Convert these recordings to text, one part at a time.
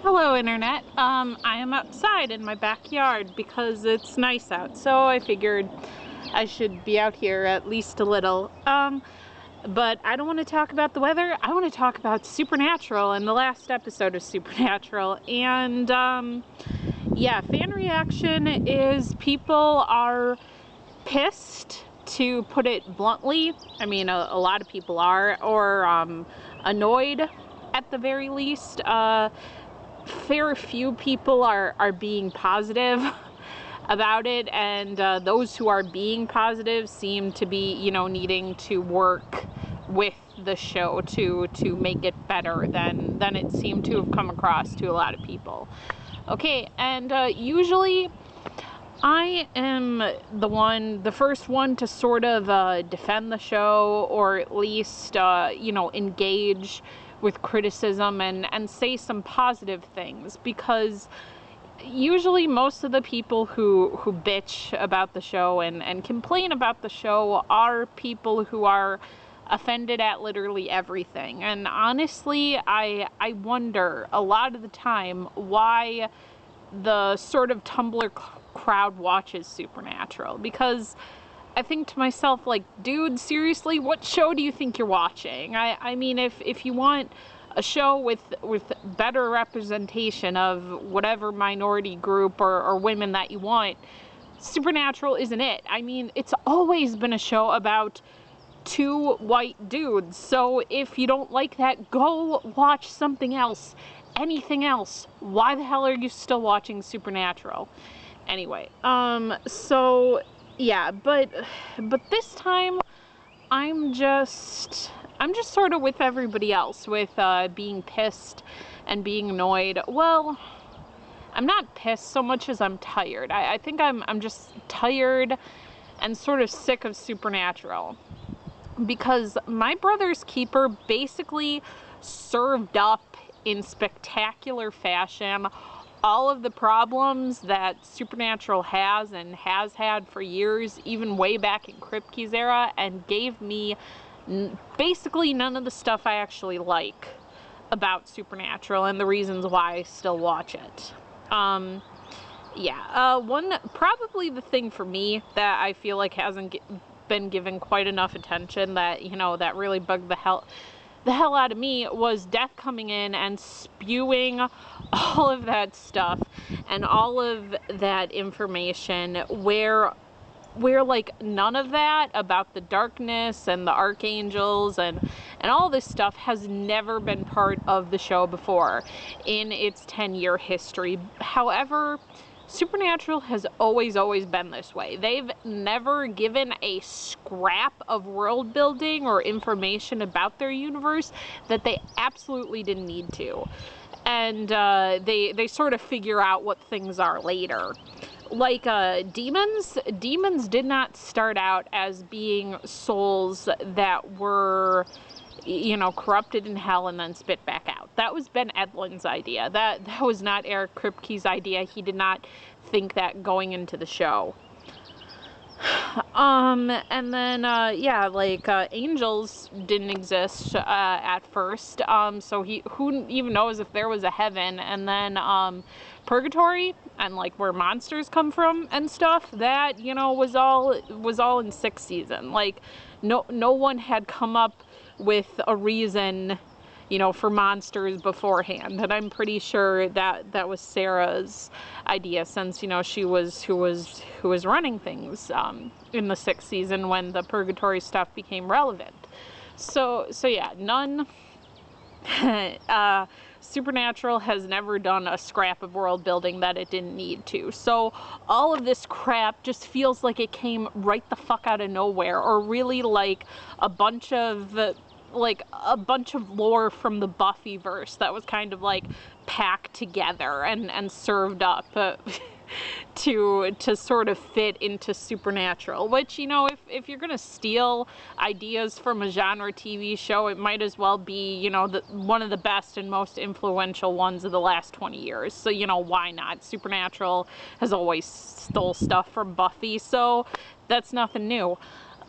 Hello, Internet. I am outside in my backyard because it's nice out, so I figured I should be out here at least a little. But I don't want to talk about the weather. I want to talk about Supernatural and the last episode of Supernatural. And, yeah, fan reaction is people are pissed, to put it bluntly. I mean, a lot of people are, or annoyed at the very least. Fair few people are being positive about it, and those who are being positive seem to be, needing to work with the show to make it better than it seemed to have come across to a lot of people. Okay, and usually I am the first one to sort of defend the show, or at least, engage with criticism and say some positive things, because usually most of the people who bitch about the show and complain about the show are people who are offended at literally everything. And honestly, I wonder a lot of the time why the sort of Tumblr crowd watches Supernatural, because I think to myself, like, dude, seriously, what show do you think you're watching? I mean, if you want a show with better representation of whatever minority group or women that you want, Supernatural isn't it. I mean, it's always been a show about two white dudes, so if you don't like that, go watch something else, anything else. Why the hell are you still watching Supernatural? Anyway, so yeah, but this time I'm just sort of with everybody else, with being pissed and being annoyed. Well, I'm not pissed so much as I'm tired. I think I'm just tired and sort of sick of Supernatural, because My Brother's Keeper basically served up in spectacular fashion all of the problems that Supernatural has and has had for years, even way back in Kripke's era, and gave me basically none of the stuff I actually like about Supernatural and the reasons why I still watch it. Probably the thing for me that I feel like hasn't been given quite enough attention, that, that really bugged the hell out of me, was Death coming in and spewing all of that stuff and all of that information where like none of that about the darkness and the archangels and all this stuff has never been part of the show before in its 10-year history. However, Supernatural has always been this way. They've never given a scrap of world building or information about their universe that they absolutely didn't need to. And they sort of figure out what things are later. Like demons did not start out as being souls that were, corrupted in hell and then spit back out. That was Ben Edlund's idea. That was not Eric Kripke's idea. He did not think that going into the show. And then, angels didn't exist at first, so who even knows if there was a heaven. And then purgatory and like where monsters come from and stuff, that, was all in 6th season. Like no one had come up with a reason, for monsters beforehand. And I'm pretty sure that was Sarah's idea, since, she was who was running things in the 6th season when the purgatory stuff became relevant. So yeah, Supernatural has never done a scrap of world building that it didn't need to. So all of this crap just feels like it came right the fuck out of nowhere, or really like a bunch of lore from the Buffyverse that was kind of like packed together and served up to sort of fit into Supernatural, which, if you're gonna steal ideas from a genre TV show, it might as well be, one of the best and most influential ones of the last 20 years. So, why not? Supernatural has always stole stuff from Buffy, so that's nothing new.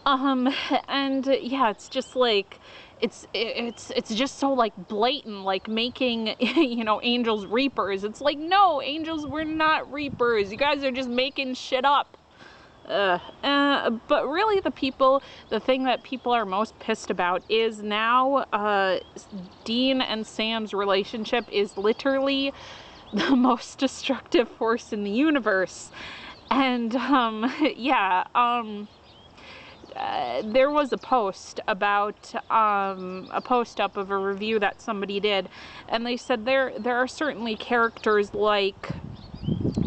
And yeah, it's just like, it's just so like blatant, like making, you know, angels reapers. It's like, no, angels were not reapers. You guys are just making shit up. But really the thing that people are most pissed about is now Dean and Sam's relationship is literally the most destructive force in the universe. And yeah, there was a post about a post up of a review that somebody did, and they said there are certainly characters like,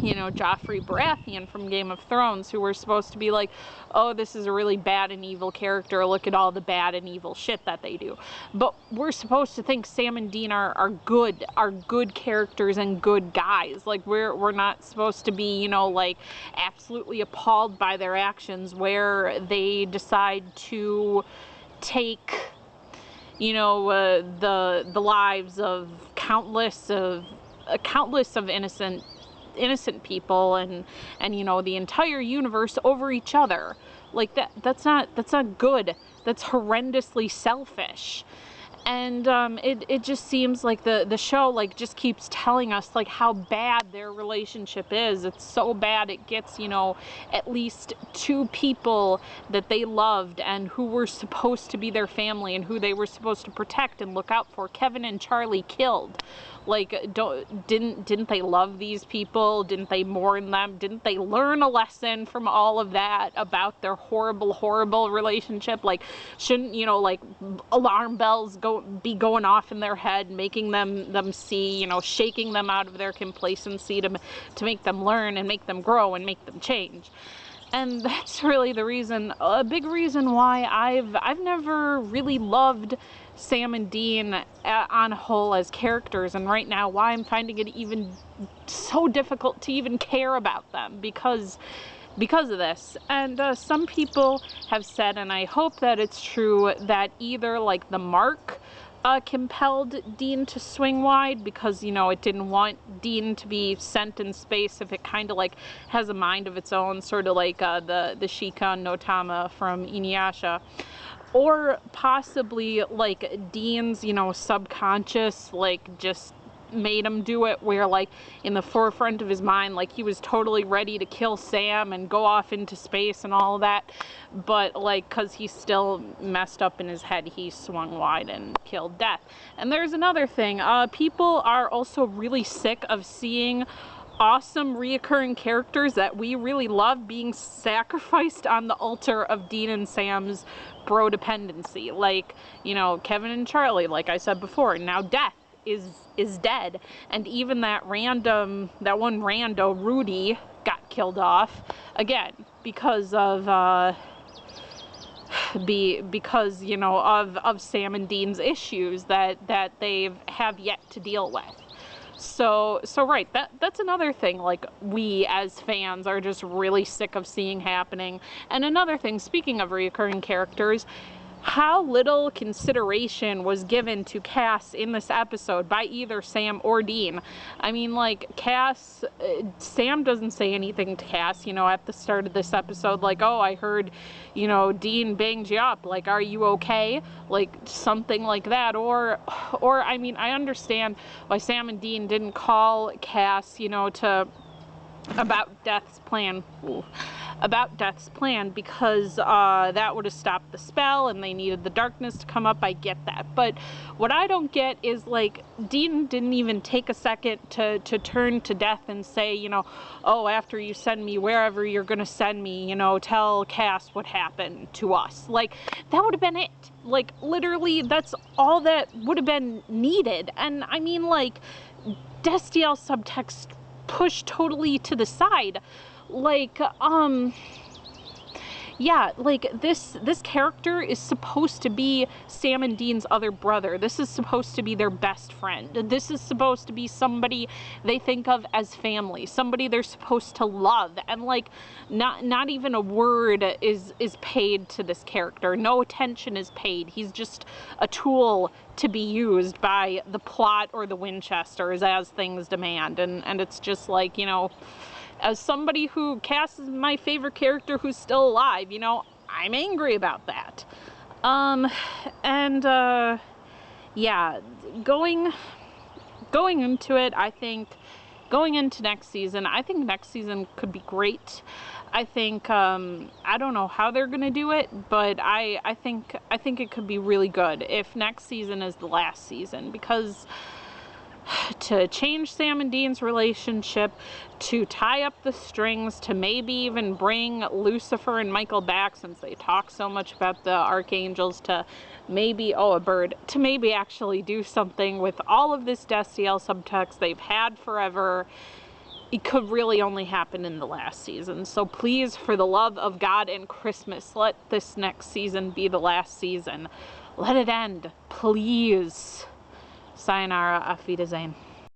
you know, Joffrey Baratheon from Game of Thrones, who were supposed to be like, oh, this is a really bad and evil character, look at all the bad and evil shit that they do. But we're supposed to think Sam and Dean are good characters and good guys. Like, we're not supposed to be, you know, like, absolutely appalled by their actions where they decide to take, you know, the lives of countless of innocent people and you know, the entire universe over each other. Like, that's not good. That's horrendously selfish. And it just seems like the show like just keeps telling us like how bad their relationship is. It's so bad it gets, you know, at least two people that they loved and who were supposed to be their family and who they were supposed to protect and look out for, Kevin and Charlie, killed. Like, didn't they love these people? Didn't they mourn them? Didn't they learn a lesson from all of that about their horrible relationship? Like, shouldn't, you know, like, alarm bells be going off in their head, making them see, you know, shaking them out of their complacency to make them learn and make them grow and make them change? And that's really the reason, a big reason why I've never really loved Sam and Dean on a whole as characters, and right now why I'm finding it even so difficult to even care about them, because of this. And some people have said, and I hope that it's true, that either like the mark compelled Dean to swing wide because, you know, it didn't want Dean to be sent in space if it kind of like has a mind of its own, sort of like the Shikan no Tama from Inuyasha. Or possibly like Dean's, you know, subconscious like just made him do it, where like in the forefront of his mind, like he was totally ready to kill Sam and go off into space and all of that, but like because he's still messed up in his head, he swung wide and killed Death. And there's another thing, people are also really sick of seeing awesome reoccurring characters that we really love being sacrificed on the altar of Dean and Sam's bro dependency. Like, you know, Kevin and Charlie, like I said before, now Death is dead, and even that one rando Rudy got killed off again because of because, you know, of Sam and Dean's issues that they have yet to deal with. So right, that's another thing, like, we as fans are just really sick of seeing happening. And another thing, speaking of reoccurring characters, how little consideration was given to Cass in this episode by either Sam or Dean. I mean, like, Cass, Sam doesn't say anything to Cass, you know, at the start of this episode, like, oh, I heard, you know, Dean banged you up, like, are you okay? Like, something like that. Or I mean, I understand why Sam and Dean didn't call Cass, you know, about Death's plan. Because that would have stopped the spell and they needed the darkness to come up. I get that. But what I don't get is, like, Dean didn't even take a second to turn to Death and say, you know, oh, after you send me wherever you're gonna send me, you know, tell Cass what happened to us. Like, that would have been it. Like, literally, that's all that would have been needed. And I mean, like, Destiel subtext pushed totally to the side. Like, yeah, like, this character is supposed to be Sam and Dean's other brother. This is supposed to be their best friend. This is supposed to be somebody they think of as family, somebody they're supposed to love. And, like, not even a word is paid to this character. No attention is paid. He's just a tool to be used by the plot or the Winchesters as things demand. And it's just like, you know, as somebody who, Cass is my favorite character who's still alive, you know, I'm angry about that. And yeah, going into it, I think going into next season, I think next season could be great. I think I don't know how they're gonna do it, but I think it could be really good if next season is the last season, because to change Sam and Dean's relationship, to tie up the strings, to maybe even bring Lucifer and Michael back, since they talk so much about the archangels, to maybe, oh, a bird, to maybe actually do something with all of this Destiel subtext they've had forever. It could really only happen in the last season. So please, for the love of God and Christmas, let this next season be the last season. Let it end, please. Sayonara, auf Wiedersehen.